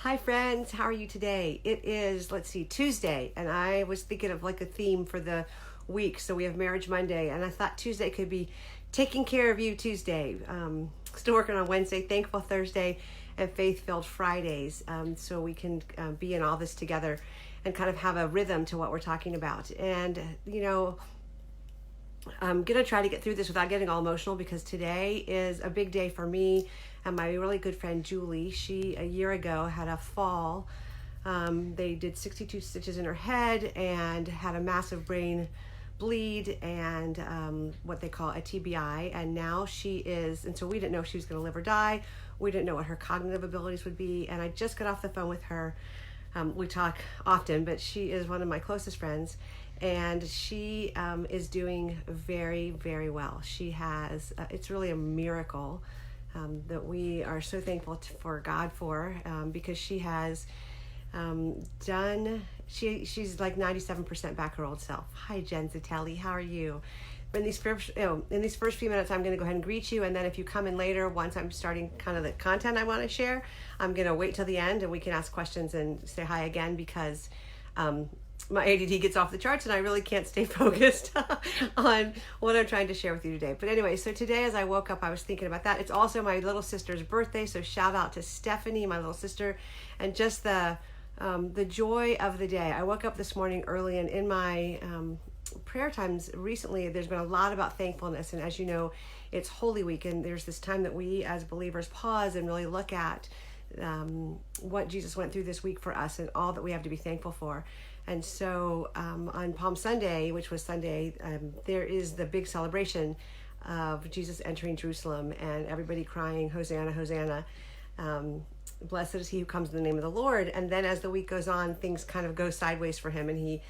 Hi friends, how are you today? It is, Tuesday, and I was thinking of like a theme for the week. So we have Marriage Monday, and I thought Tuesday could be Taking Care of You Tuesday. Still working on Wednesday, Thankful Thursday, and Faith-Filled Fridays. So we can be in all this together and kind of have a rhythm to what we're talking about. And, I'm going to try to get through this without getting all emotional because today is a big day for me and my really good friend Julie. She, a year ago, had a fall. They did 62 stitches in her head and had a massive brain bleed and what they call a TBI. And now she is, and so we didn't know if she was going to live or die. We didn't know what her cognitive abilities would be. And I just got off the phone with her. We talk often, but she is one of my closest friends. And she is doing very, very well. She has, it's really a miracle that we are so thankful for God for because she has she's like 97% back her old self. Hi, Jen Zitelli, how are you? In these first few minutes, I'm going to go ahead and greet you. And then if you come in later, once I'm starting kind of the content I want to share, I'm going to wait till the end and we can ask questions and say hi again because my ADD gets off the charts and I really can't stay focused on what I'm trying to share with you today. But anyway, so today as I woke up, I was thinking about that. It's also my little sister's birthday, so shout out to Stephanie, my little sister, and just the joy of the day. I woke up this morning early, and in my prayer times recently, there's been a lot about thankfulness. And as you know, it's Holy Week, and there's this time that we as believers pause and really look at what Jesus went through this week for us and all that we have to be thankful for. And so on Palm Sunday, which was Sunday, there is the big celebration of Jesus entering Jerusalem and everybody crying, Hosanna, Hosanna. Blessed is he who comes in the name of the Lord. And then as the week goes on, things kind of go sideways for him. And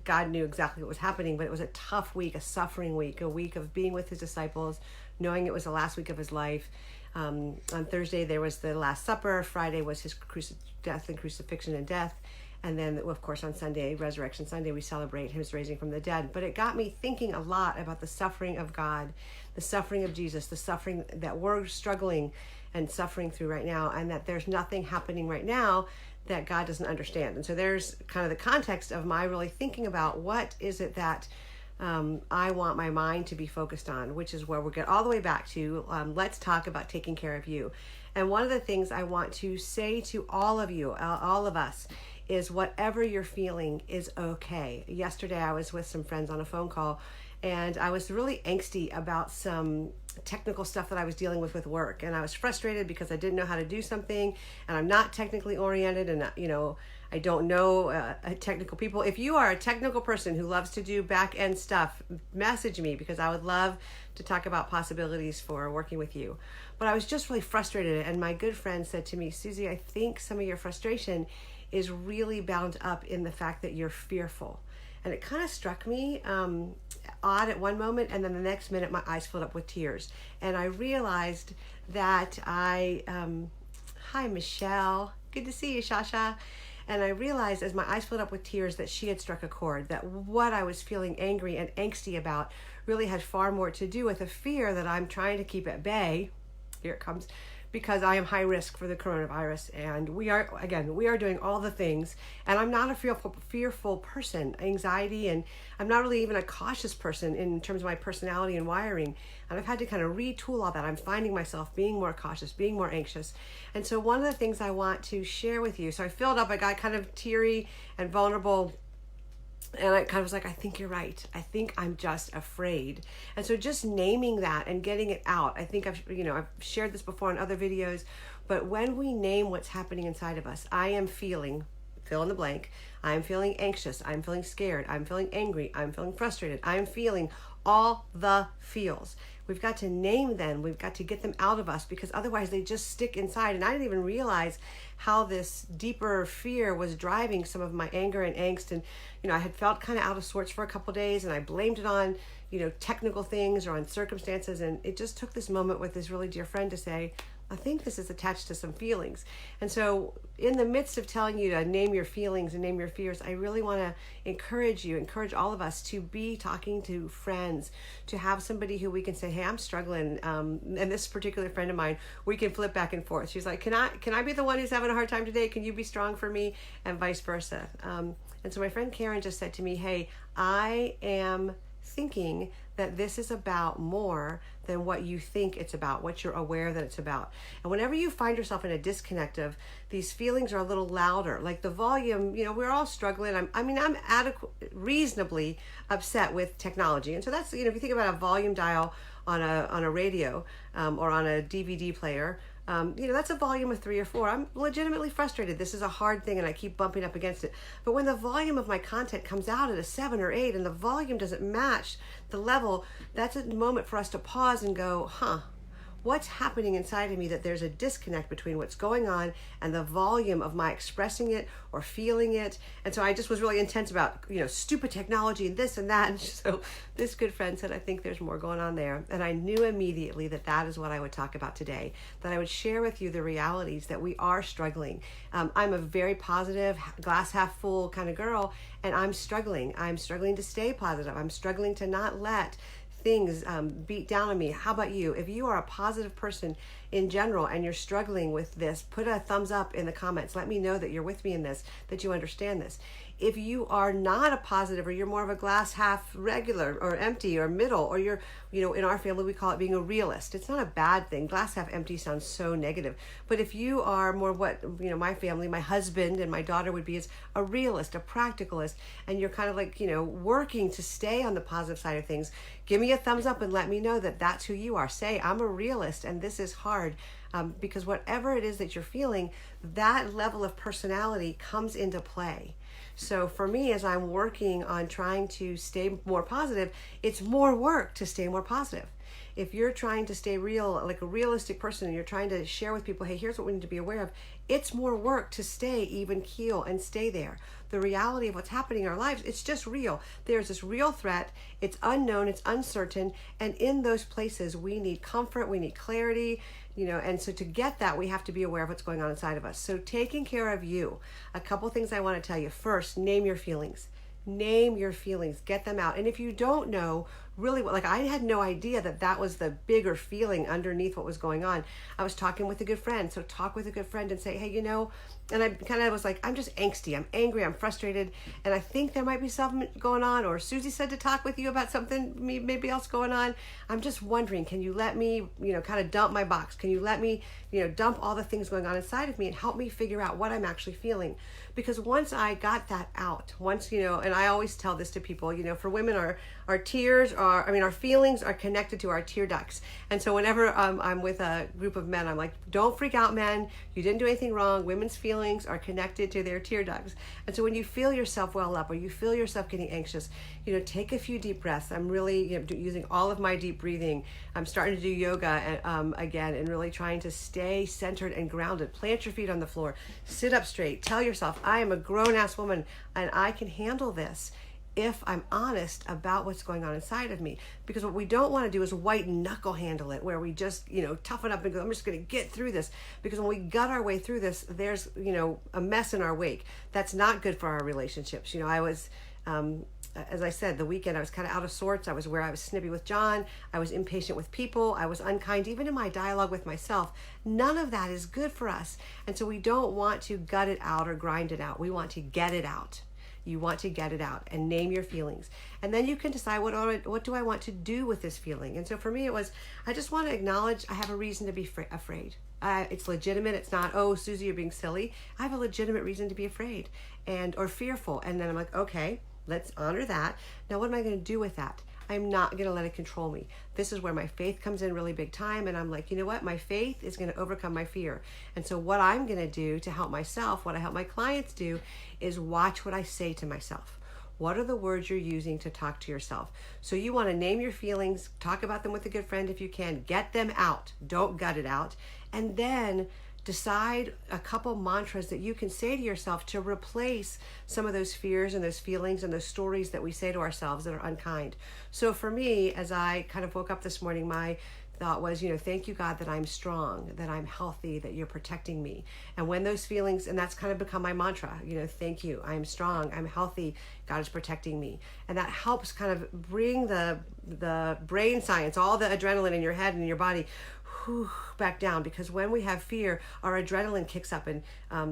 God knew exactly what was happening, but it was a tough week, a suffering week, a week of being with his disciples, knowing it was the last week of his life. On Thursday, there was the Last Supper. Friday was his death and crucifixion and death. And then, of course, on Sunday, Resurrection Sunday, we celebrate his raising from the dead. But it got me thinking a lot about the suffering of God, the suffering of Jesus, the suffering that we're struggling and suffering through right now, and that there's nothing happening right now that God doesn't understand. And so there's kind of the context of my really thinking about what is it that I want my mind to be focused on, which is where we'll get all the way back to, let's talk about taking care of you. And one of the things I want to say to all of you, all of us, is whatever you're feeling is okay. Yesterday, I was with some friends on a phone call, and I was really angsty about some technical stuff that I was dealing with work. And I was frustrated because I didn't know how to do something, and I'm not technically oriented, and I don't know technical people. If you are a technical person who loves to do back-end stuff, message me because I would love to talk about possibilities for working with you. But I was just really frustrated, and my good friend said to me, Susie, I think some of your frustration is really bound up in the fact that you're fearful. And it kind of struck me odd at one moment, and then the next minute my eyes filled up with tears. And I realized that hi Michelle, good to see you, Shasha. And I realized as my eyes filled up with tears that she had struck a chord, that what I was feeling angry and angsty about really had far more to do with a fear that I'm trying to keep at bay. Here it comes. Because I am high risk for the coronavirus, and we are doing all the things, and I'm not a fearful person, anxiety, and I'm not really even a cautious person in terms of my personality and wiring, and I've had to kind of retool all that. I'm finding myself being more cautious, being more anxious, and so one of the things I want to share with you, so I filled up, I got kind of teary and vulnerable, and I kind of was like, I think you're right. I think I'm just afraid. And so just naming that and getting it out. I think I've shared this before in other videos, but when we name what's happening inside of us, I am feeling, fill in the blank, I'm feeling anxious, I'm feeling scared, I'm feeling angry, I'm feeling frustrated, I'm feeling all the feels. We've got to name them. We've got to get them out of us because otherwise they just stick inside. And I didn't even realize how this deeper fear was driving some of my anger and angst. And, I had felt kind of out of sorts for a couple of days, and I blamed it on, technical things or on circumstances. And it just took this moment with this really dear friend to say, I think this is attached to some feelings. And so in the midst of telling you to name your feelings and name your fears, I really want to encourage all of us to be talking to friends, to have somebody who we can say, hey, I'm struggling. And this particular friend of mine, we can flip back and forth. She's like, can I be the one who's having a hard time today? Can you be strong for me? And vice versa. And so my friend Karen just said to me, hey, I am thinking that this is about more than what you think it's about, what you're aware that it's about. And whenever you find yourself in a disconnect of these feelings are a little louder, like the volume, we're all struggling. I'm reasonably upset with technology. And so that's, if you think about a volume dial on a radio or on a DVD player, that's a volume of 3 or 4. I'm legitimately frustrated. This is a hard thing and I keep bumping up against it. But when the volume of my content comes out at a 7 or 8 and the volume doesn't match the level, that's a moment for us to pause and go, what's happening inside of me that there's a disconnect between what's going on and the volume of my expressing it or feeling it. And so I just was really intense about, stupid technology and this and that. And so this good friend said, I think there's more going on there. And I knew immediately that that is what I would talk about today, that I would share with you the realities that we are struggling. I'm a very positive, glass half full kind of girl, and I'm struggling. I'm struggling to stay positive. I'm struggling to not let things beat down on me. How about you? If you are a positive person in general and you're struggling with this, put a thumbs up in the comments. Let me know that you're with me in this, that you understand this. If you are not a positive, or you're more of a glass half regular or empty or middle, or you're, in our family, we call it being a realist. It's not a bad thing. Glass half empty sounds so negative. But if you are more what, my family, my husband and my daughter would be, is a realist, a practicalist, and you're kind of like, working to stay on the positive side of things, give me a thumbs up and let me know that that's who you are. Say, I'm a realist and this is hard. Because whatever it is that you're feeling, that level of personality comes into play. So for me, as I'm working on trying to stay more positive, it's more work to stay more positive. If you're trying to stay real, like a realistic person, and you're trying to share with people, hey, here's what we need to be aware of, it's more work to stay even keel and stay there. The reality of what's happening in our lives, it's just real. There's this real threat. It's unknown, it's uncertain. And in those places, we need comfort, we need clarity, and so to get that, we have to be aware of what's going on inside of us. So taking care of you, a couple things I want to tell you. First, name your feelings. Name your feelings, get them out. And if you don't know really what, I had no idea that was the bigger feeling underneath what was going on. I was talking with a good friend. So talk with a good friend and say, hey, and I kind of was like, I'm just angsty, I'm angry, I'm frustrated, and I think there might be something going on, or Susie said to talk with you about something maybe else going on. I'm just wondering, can you let me, kind of dump my box? Can you let me, dump all the things going on inside of me and help me figure out what I'm actually feeling? Because once I got that out, and I always tell this to people, for women, our tears our feelings are connected to our tear ducts. And so whenever I'm with a group of men, I'm like, don't freak out, men. You didn't do anything wrong. Women's feelings are connected to their tear ducts. And so when you feel yourself well up, or you feel yourself getting anxious, take a few deep breaths. I'm really using all of my deep breathing. I'm starting to do yoga again, and really trying to stay centered and grounded. Plant your feet on the floor. Sit up straight. Tell yourself, I am a grown-ass woman and I can handle this if I'm honest about what's going on inside of me. Because what we don't want to do is white knuckle handle it, where we just, toughen up and go, I'm just going to get through this. Because when we gut our way through this, there's, a mess in our wake. That's not good for our relationships. I was, as I said, the weekend I was kind of out of sorts. I was snippy with John. I was impatient with people. I was unkind, even in my dialogue with myself. None of that is good for us. And so we don't want to gut it out or grind it out. We want to get it out. You want to get it out and name your feelings. And then you can decide, what do I want to do with this feeling? And so for me, it was, I just want to acknowledge I have a reason to be afraid. It's legitimate. It's not, oh, Susie, you're being silly. I have a legitimate reason to be afraid or fearful. And then I'm like, okay, let's honor that. Now, what am I going to do with that? I'm not going to let it control me. This is where my faith comes in really big time. And I'm like, you know what? My faith is going to overcome my fear. And so what I'm going to do to help myself, what I help my clients do, is watch what I say to myself. What are the words you're using to talk to yourself? So you want to name your feelings, talk about them with a good friend if you can, get them out. Don't gut it out. And then decide a couple mantras that you can say to yourself to replace some of those fears and those feelings and those stories that we say to ourselves that are unkind. So for me, as I kind of woke up this morning, thought was, thank you, God, that I'm strong, that I'm healthy, that you're protecting me. And when those feelings, and that's kind of become my mantra, thank you, I'm strong, I'm healthy, God is protecting me. And that helps kind of bring the brain science, all the adrenaline in your head and in your body, back down, because when we have fear, our adrenaline kicks up and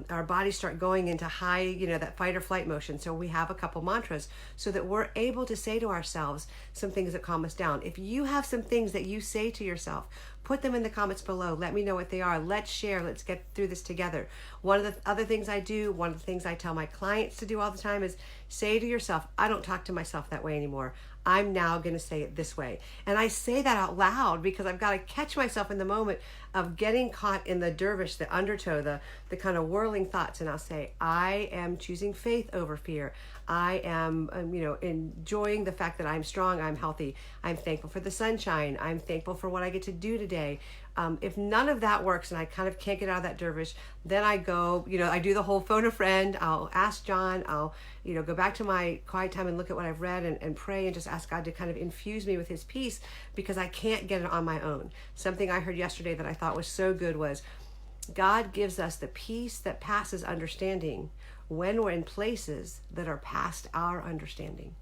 our bodies start going into high, that fight or flight motion. So we have a couple mantras so that we're able to say to ourselves some things that calm us down. If you have some things that you say to yourself, put them in the comments below. Let me know what they are. Let's share. Let's get through this together. One of the other things I do, one of the things I tell my clients to do all the time is say to yourself, I don't talk to myself that way anymore. I'm now going to say it this way. And I say that out loud because I've got to catch myself in the moment of getting caught in the dervish, the undertow, the kind of whirling thoughts. And I'll say, I am choosing faith over fear. I am, enjoying the fact that I'm strong, I'm healthy. I'm thankful for the sunshine. I'm thankful for what I get to do today. If none of that works and I kind of can't get out of that dervish, then I go, I do the whole phone a friend. I'll ask John. I'll, go back to my quiet time and look at what I've read and pray and just ask God to kind of infuse me with his peace, because I can't get it on my own. Something I heard yesterday that I thought was so good was, God gives us the peace that passes understanding when we're in places that are past our understanding.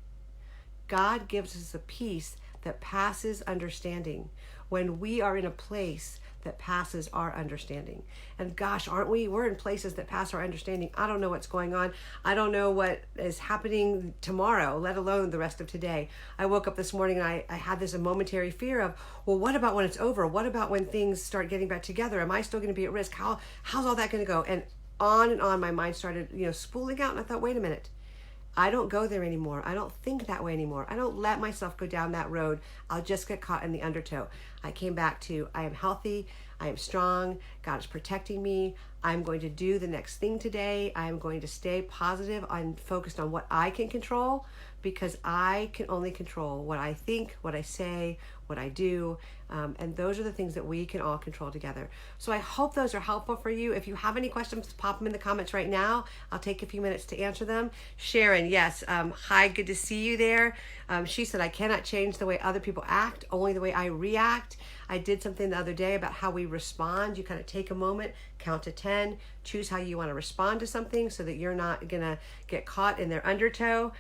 God gives us a peace that passes understanding when we are in a place that passes our understanding. And gosh, aren't we? We're in places that pass our understanding. I don't know what's going on. I don't know what is happening tomorrow, let alone the rest of today. I woke up this morning and I had this momentary fear of, well, what about when it's over? What about when things start getting back together? Am I still going to be at risk? How's all that going to go? And on my mind started, spooling out. And I thought, wait a minute. I don't go there anymore. I don't think that way anymore. I don't let myself go down that road. I'll just get caught in the undertow. I came back to, I am healthy. I am strong. God is protecting me. I'm going to do the next thing today. I am going to stay positive and focused on what I can control, because I can only control what I think, what I say, what I do. And those are the things that we can all control together. So I hope those are helpful for you. If you have any questions, pop them in the comments right now. I'll take a few minutes to answer them. Sharon, yes. Hi, good to see you there. She said, I cannot change the way other people act, only the way I react. I did something the other day about how we respond. You kind of take a moment, count to 10, choose how you want to respond to something so that you're not going to get caught in their undertow.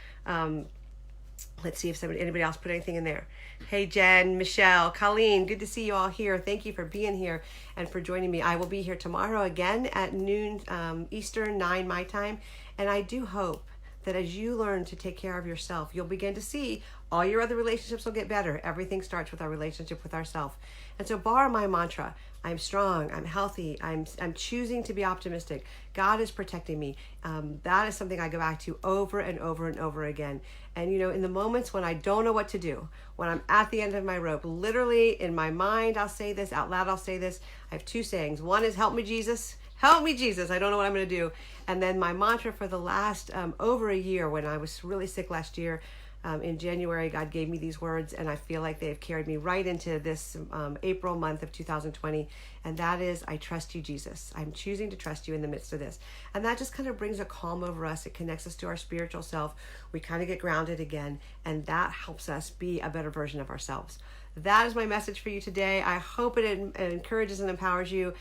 Let's see if anybody else put anything in there. Hey, Jen, Michelle, Colleen, good to see you all here. Thank you for being here and for joining me. I will be here tomorrow again at noon Eastern, 9 my time. And I do hope that as you learn to take care of yourself, you'll begin to see all your other relationships will get better. Everything starts with our relationship with ourselves. And so borrow my mantra. I'm strong, I'm healthy, I'm choosing to be optimistic. God is protecting me. That is something I go back to over and over and over again. And in the moments when I don't know what to do, when I'm at the end of my rope, literally in my mind, I'll say this, out loud I'll say this. I have two sayings. One is, help me, Jesus. Help me, Jesus. I don't know what I'm going to do. And then my mantra for the last over a year, when I was really sick last year, in January, God gave me these words, and I feel like they've carried me right into this April month of 2020. And that is, I trust you, Jesus. I'm choosing to trust you in the midst of this. And that just kind of brings a calm over us. It connects us to our spiritual self. We kind of get grounded again, and that helps us be a better version of ourselves. That is my message for you today. I hope it encourages and empowers you.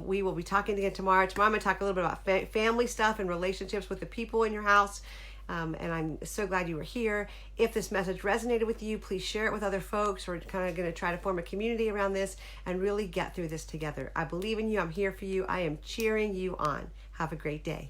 We will be talking again tomorrow. Tomorrow I'm going to talk a little bit about family stuff and relationships with the people in your house. And I'm so glad you were here. If this message resonated with you, please share it with other folks. We're kind of going to try to form a community around this and really get through this together. I believe in you. I'm here for you. I am cheering you on. Have a great day.